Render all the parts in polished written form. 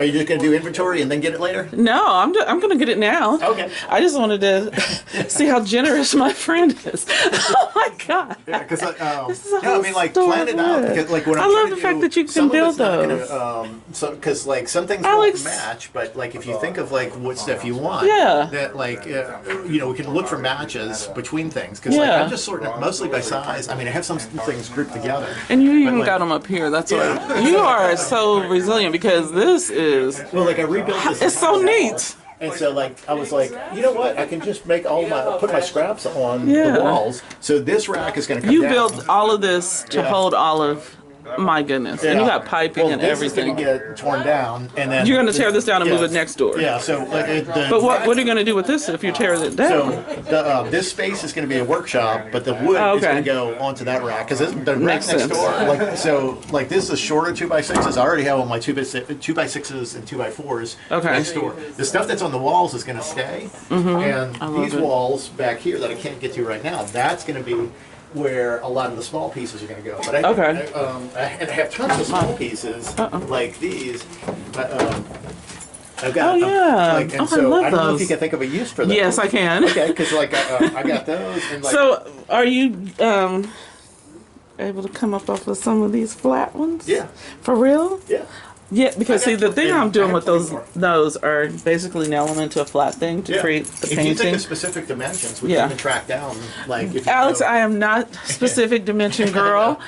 Are you just going to do inventory and then get it later? No, I'm going to get it now. Okay. I just wanted to see how generous my friend is. Oh my God. Yeah, because this is a whole I mean, like plan it out. Because, like, what I I'm love trying the to fact do, that you some can of it's build not those. gonna, because like some things Alex, won't match, but like if you think of like what stuff you want, Yeah. that like you know, we can look for matches between things. Because like I'm just sorting it mostly by size. I mean, I have some things grouped together. And you even like, got them up here. That's what you are so resilient because this is. Well, like I rebuilt this. It's so neat. And so, like, I was like, you know what? I can just make put my scraps on the walls. So this rack is going to come You down. built all of this to hold all of. My goodness. And you got piping and everything. This is going to get torn down, and then you're going to tear this down and move it next door. Yeah. So, like, but what are you going to do with this if you tear it down? So, this space is going to be a workshop, but the wood is going to go onto that rack because the rack next door. Like this is shorter 2x6s. I already have all my 2x6s and 2x4s next door. The stuff that's on the walls is going to stay, and these walls back here that I can't get to right now, that's going to be where a lot of the small pieces are going to go. But I have tons of small pieces like these. I've got, like, and so I don't know if you can think of a use for them. Yes, I can. Okay, because like I got those. And like, so, are you able to come up off of some of these flat ones? Yeah. For real? Yeah. Yeah, because see, the thing I'm doing with those are basically nailing into a flat thing to create the painting. If you think of specific dimensions, we can even track down. Like, if Alex, I am not specific dimension girl.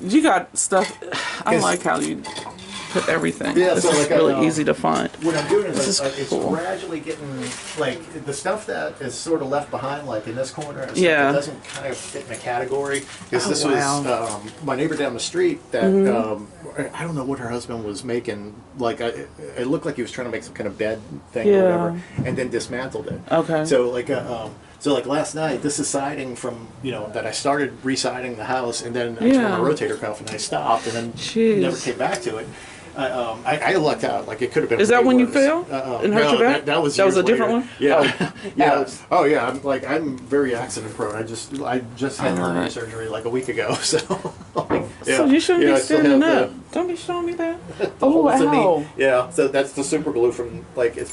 You got stuff. I like how you put everything. Yeah, this is really easy to find. What I'm doing is it's gradually getting like the stuff that is sort of left behind, like in this corner. It doesn't kind of fit in a category because this was my neighbor down the street that. I don't know what her husband was making. Like, it looked like he was trying to make some kind of bed thing or whatever, and then dismantled it. Okay. So like last night, this is siding from that I started re-siding the house, and then I turned my rotator cuff and I stopped, and then never came back to it. I lucked out. Like it could have been. Is that when you fell and hurt your back? That was a different one. Yeah, yeah. Oh yeah. I'm very accident prone. I just had hernia surgery like a week ago. So. So you shouldn't be standing up. Don't be showing me that. Oh wow. Yeah. So that's the super glue from like it's.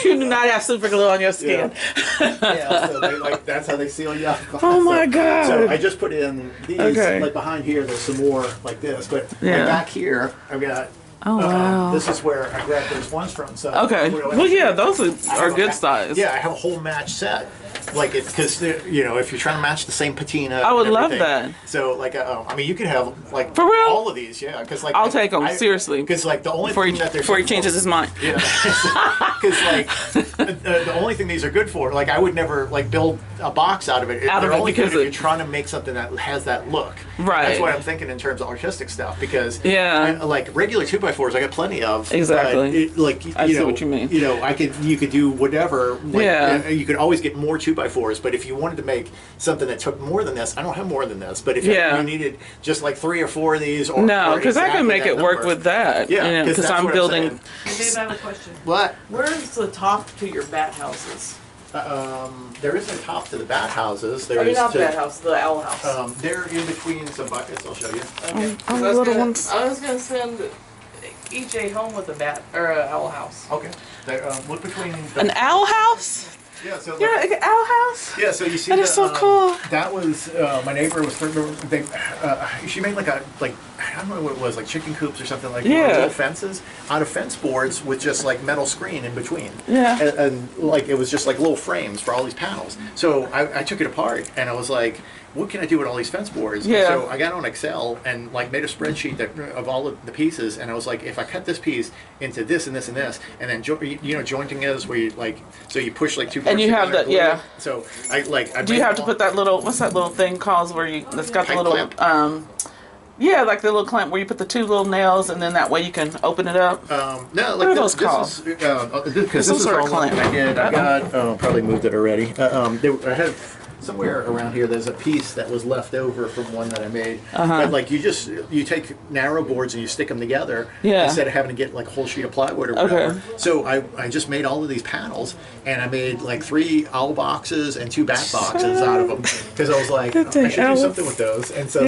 You do not have super glue on your skin. Yeah. So that's how they seal you up. Oh my God. So I just put in these like behind here. There's some more like this, but back here I've got. Oh wow! This is where I grabbed those ones from. So well, yeah, those are good size. Yeah, I have a whole match set, like it because if you're trying to match the same patina, I would love that. So like, I mean, you could have like for real all of these, because like I'll take them seriously. Because like the only thing that before he changes his mind. Yeah, because like the only thing these are good for, like I would never like build a box out of it. They're only good if you're trying to make something that has that look. Right. That's what I'm thinking in terms of artistic stuff because like regular 2x4s I got plenty of. Exactly. Like I see what you mean. You could do whatever. Like, you could always get more 2x4s, but if you wanted to make something that took more than this, I don't have more than this. But if you needed just like 3 or 4 of these, or because I can make it work with that. Yeah, because I'm building. Dave, I have a question. What? Where's the top to your bat houses? There isn't a top to the bat houses. There is not the bat house, the owl house. They're in between some buckets. I'll show you. Okay. I was gonna send each a home with a bat or an owl house. Okay. Look between an owl house. Yeah, so you're like an owl house. Yeah, so you see that is so cool. That was my neighbor was. She made like I don't know what it was, like chicken coops or something like little fences out of fence boards with just like metal screen in between. Yeah, and like it was just like little frames for all these panels. So I took it apart and I was like, what can I do with all these fence boards? Yeah. So I got on Excel and like made a spreadsheet of all of the pieces, and I was like, if I cut this piece into this and this and this, and then jointing is where you like, so you push like 2 parts. And you have that, So I do you have to put that little, what's that little thing called where that's got the little clamp? Yeah, like the little clamp where you put the 2 little nails, and then that way you can open it up. No, like what are those called? Because this is all clamp I did. I got probably moved it already. I had somewhere around here there's a piece that was left over from one that I made. But like you take narrow boards and you stick them together instead of having to get like a whole sheet of plywood or whatever. So I just made all of these panels, and I made like 3 owl boxes and 2 bat boxes out of them because I was like, I should do something with those. And so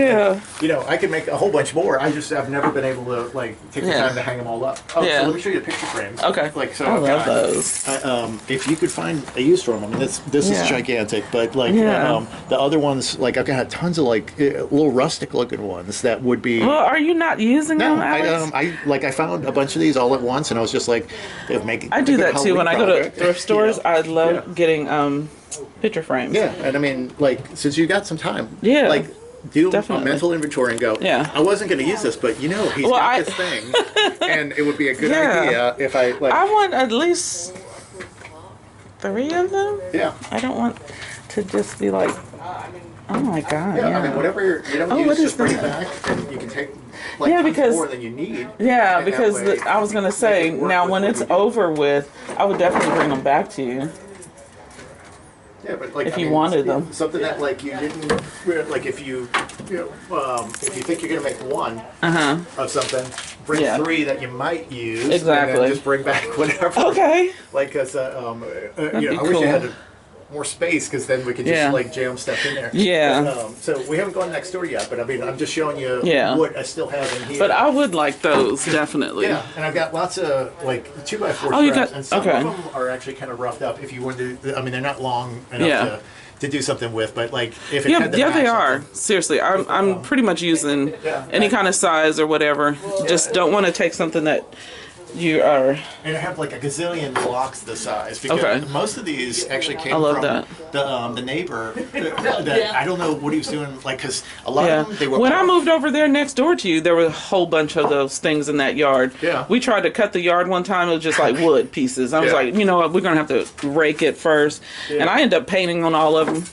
you know, I could make a whole bunch more. I've never been able to like take the time to hang them all up. Oh, so let me show you the picture frames. Okay. Like so, I love those. if you could find a use for them, I mean, this is gigantic, but like the other ones, like I've got tons of like little rustic looking ones that would be. Well, are you not using them, Alex? I found a bunch of these all at once, and I was just like, I do that too when I go to thrift stores. I love getting picture frames. Yeah, and I mean, like since you got some time, like. Do a mental inventory and go, I wasn't going to use this, but you know, he's got this thing, and it would be a good idea if I like. I want at least 3 of them. Yeah. I don't want to just be like, oh my God. Yeah, I mean, whatever you don't use, just bring it back, and you can take like because more than you need. Yeah, because I was going to say, now when it's over with, I would definitely bring them back to you. Yeah, but like if you wanted them, something that like you didn't like if you think you're gonna make one of something, bring 3 that you might use, exactly. And then just bring back whatever. Okay. Like, cause I wish I had more space, because then we could just like jam stuff in there. Yeah. But, so we haven't gone next door yet, but I mean, I'm just showing you what I still have in here. But I would like those definitely. Yeah, and I've got lots of like 2x4 straps, and some of them are actually kind of roughed up. If you wanted to, I mean, they're not long enough to do something with, but like if it had the they are. Seriously, I'm pretty much using any kind of size or whatever. Just don't want to take something that you are. And I have like a gazillion blocks this size, because most of these actually came from the neighbor. That I don't know what he was doing, like, because a lot of them, they were. When I moved over there next door to you, there were a whole bunch of those things in that yard. Yeah. We tried to cut the yard one time. It was just like wood pieces. I was like, you know what? We're gonna have to rake it first. And I ended up painting on all of them.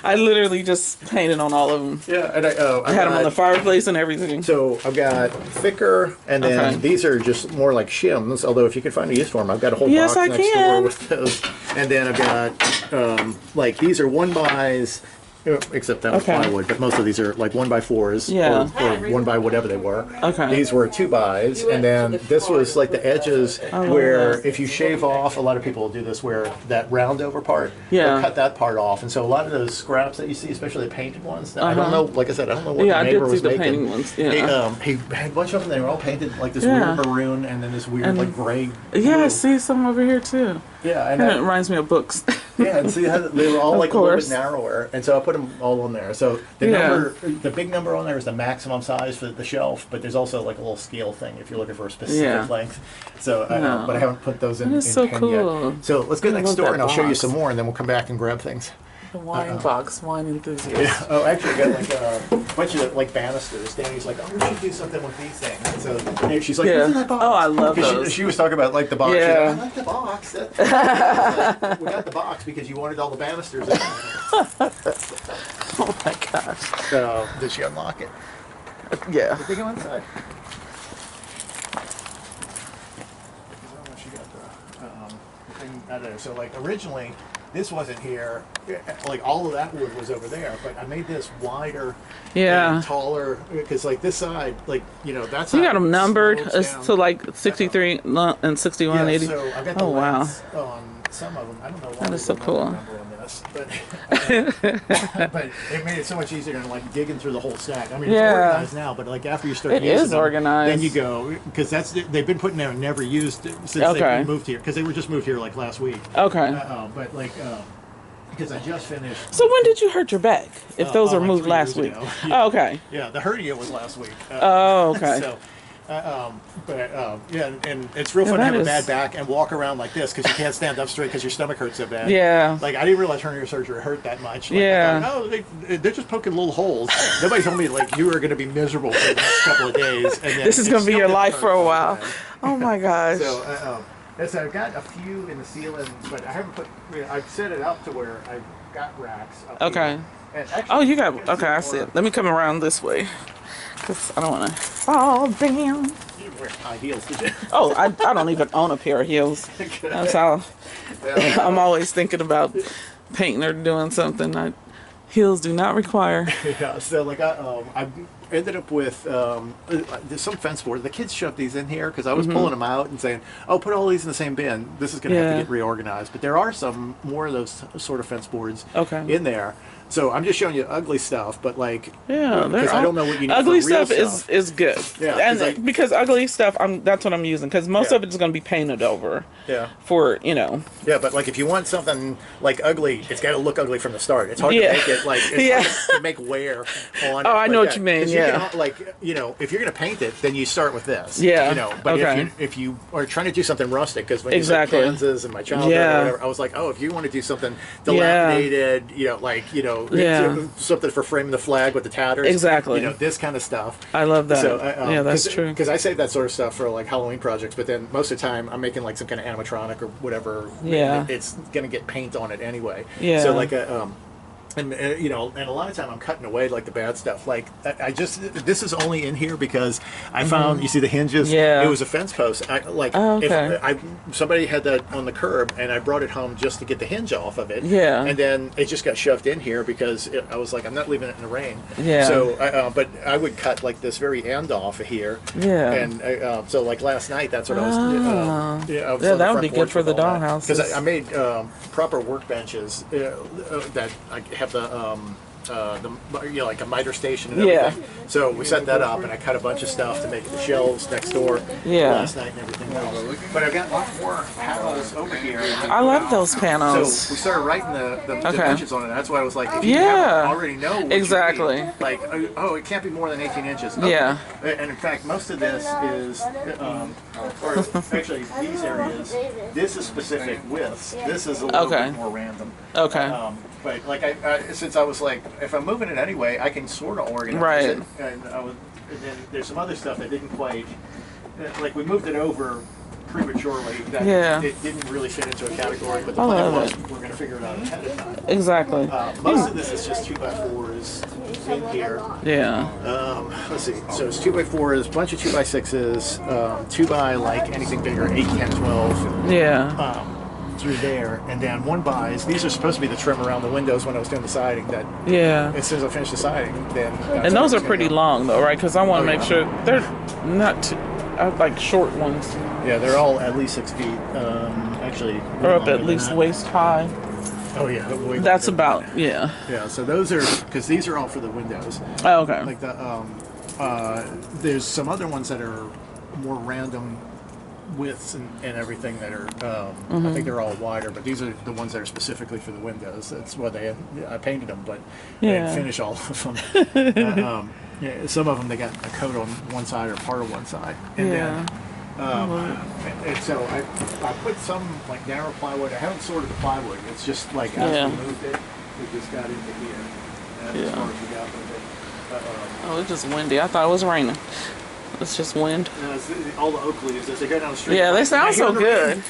I literally just painted on all of them. Yeah, and I had them on the fireplace and everything. So I've got thicker, and then these are just more like shims. Although if you can find a use for them, I've got a whole box next door with those. And then I've got like these are 1x, except that was plywood, but most of these are like 1x4s or 1 by whatever they were. These were 2x, and then this was like the edges where if you shave off, a lot of people will do this, where that round over part, they'll cut that part off, and so a lot of those scraps that you see, especially the painted ones, I don't know, like I said, I don't know what the neighbor was making. Painting ones. He had a bunch of them. They were all painted like this weird maroon, and then this weird like gray. Yeah, I see some over here too. Yeah, and it reminds me of books. Yeah, and see, they were all like a little bit narrower, and so I put them all on there. So the number, the big number on there is the maximum size for the shelf, but there's also like a little scale thing if you're looking for a specific length. So, but I haven't put those in so pen cool. yet. So let's go next door, and I'll show you some more, and then we'll come back and grab things. The wine box, wine enthusiast. Yeah. Oh, actually, I got like a bunch of like banisters. Danny's like, oh, we should do something with these things. And so she's like, what's in that box? Oh, I love those. She was talking about like the box. Yeah. Like, I like the box. Like, we got the box because you wanted all the banisters in there. Oh my gosh. So did she unlock it? Yeah. Did they go inside? She got the thing out of there. So like originally, this wasn't here. Like all of that wood was over there, but I made this wider, and taller, because like this side, like that's. You got them numbered to like 63 and 61 and 80. So I've got the lengths on some of them. I don't know why. That is so cool. But it made it so much easier than like digging through the whole stack. I mean, it's organized now, but like after you start using them, organized. Then you go, because they've been putting there and never used since they moved here, because they were just moved here like last week. But like because I just finished. So when did you hurt your back? If those were moved last week? Oh, okay. Yeah, the hernia was last week. Okay. So, and it's real fun to have a bad back and walk around like this, because you can't stand up straight because your stomach hurts so bad. Yeah. Like, I didn't realize hernia surgery hurt that much. Like, I thought, they're just poking little holes. Nobody told me, like, you were going to be miserable for the next couple of days. And then this is going to be your life for a while. Oh, my gosh. So, I've got a few in the ceiling, but I haven't put, I've set it up to where I've got racks up here. And actually, you got, I see it. Let me come around this way, because I don't want to fall down. You didn't wear high heels, did you? Oh, I don't even own a pair of heels. That's how I'm always thinking about painting or doing something. Heels do not require. Yeah, so like I ended up with there's some fence board. The kids shoved these in here because I was pulling them out and saying, "Oh, put all these in the same bin. This is going to have to get reorganized." But there are some more of those sort of fence boards in there. So I'm just showing you ugly stuff, but like, because I don't know what you need. Ugly for real stuff is good. Yeah, and because ugly stuff, that's what I'm using. Because most of it is going to be painted over. Yeah. For Yeah, but like if you want something like ugly, it's got to look ugly from the start. It's hard to make it like it's hard to make wear on. Oh, I know what you mean. Yeah. You can, like if you're going to paint it, then you start with this. Yeah. But if you are trying to do something rustic, because when you said Kansas and my childhood, or whatever, I was like, oh, if you want to do something dilapidated, something for framing the flag with the tatters. Exactly. This kind of stuff. I love that. So, that's true. Because I save that sort of stuff for like Halloween projects, but then most of the time I'm making like some kind of animatronic or whatever. Yeah. It's going to get paint on it anyway. Yeah. So like and a lot of time I'm cutting away like the bad stuff. Like this is only in here because I found, you see the hinges? Yeah. It was a fence post. If somebody had that on the curb and I brought it home just to get the hinge off of it. Yeah. And then it just got shoved in here because I was like, I'm not leaving it in the rain. Yeah. So, but I would cut like this very end off of here. Yeah. And so like last night, that's what I was doing. I was that would be good for the dollhouse. Because I made proper workbenches that I have like a miter station and everything. So we set that up, and I cut a bunch of stuff to make the shelves next door last night and everything else. But I've got lots more panels over here. I love those panels. So we started writing the dimensions on it. That's why I was like, if you already know what exactly. you need, like, oh, it can't be more than 18 inches. Okay. Yeah. And in fact, most of this is, or actually these areas, this is specific widths. This is a little bit more random. Okay. But like since I was like, if I'm moving it anyway, I can sort of organize it. And then there's some other stuff that didn't quite, like we moved it over prematurely. That it didn't really fit into a category, but the plan was we're going to figure it out ahead of time. Exactly. Most of this is just 2x4s in here. Yeah. Let's see. So it's 2x4s, a bunch of 2x6s, 2 by like anything bigger, 8, 10, 12. Yeah. Through there, and then 1 bys. These are supposed to be the trim around the windows when I was doing the siding. That as soon as I finish the siding, then. And those are pretty long, though, right? Because I want to make sure they're not too, like short ones. Yeah, they're all at least 6 feet. Actually, or up at least waist high. Oh yeah, that's about Yeah. So those are because these are all for the windows. Oh, okay. Like there's some other ones that are more random widths and everything that are I think they're all wider, but these are the ones that are specifically for the windows. That's why I painted them, but I didn't finish all of them. Some of them they got a coat on one side or part of one side, and then and so I put some like narrow plywood. I haven't sorted the plywood. It's just like as we moved it, we just got into here. As far as we got with it. It's just windy. I thought it was raining. It's just wind. All the oak leaves as they go down the street. Yeah, they sound so good.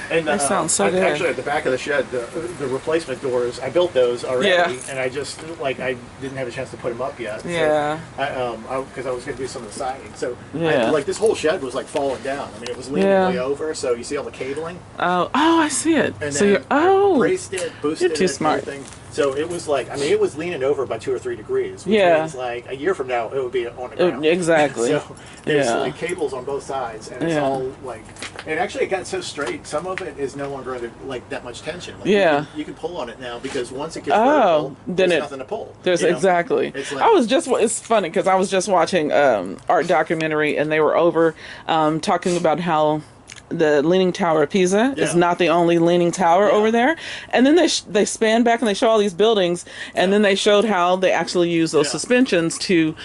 And they sound so good. Actually, at the back of the shed, the replacement doors, I built those already, and I just I didn't have a chance to put them up yet. Yeah. So, because I was going to do some of the siding. So, this whole shed was like falling down. I mean, it was leaning way over. So you see all the cabling. Oh, I see it. And so you're braced it, boosted you're too smart. Everything. So it was like, it was leaning over by 2 or 3 degrees. Which means like a year from now, it would be on the ground. Exactly. So there's like cables on both sides, and it's all like, and actually it got so straight, some of it is no longer under like that much tension. Like, you can pull on it now because once it gets vertical, then there's nothing to pull. There's exactly. It's like, it's funny because I was just watching art documentary, and they were over talking about how the Leaning Tower of Pisa is not the only leaning tower over there. And then they span back and they show all these buildings, and then they showed how they actually use those suspensions to,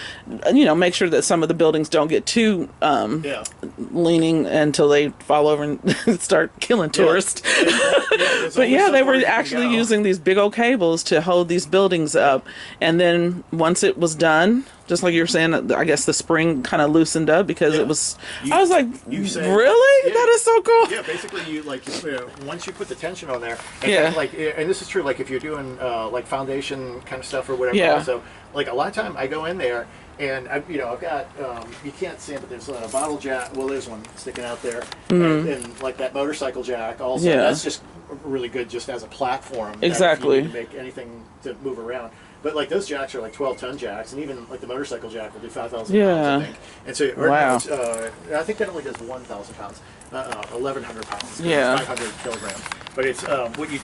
make sure that some of the buildings don't get too leaning until they fall over and start killing tourists. But they were actually using these big old cables to hold these buildings up. And then once it was done, just like you were saying, I guess the spring kind of loosened up because it was. I was like, really? That is so cool. Yeah, basically, once you put the tension on there, and and this is true, like if you're doing like foundation kind of stuff or whatever. So, like a lot of time, I go in there And I've got you can't see it, but there's a bottle jack. Well, there's one sticking out there, and like that motorcycle jack. Also, that's just really good just as a platform. Exactly. If you need to make anything to move around. But like those jacks are like 12-ton jacks, and even like the motorcycle jack will do 5,000 pounds, I think. And so, I think that only does 1,000 pounds, 1,100 pounds, 500 kilograms. But it's what you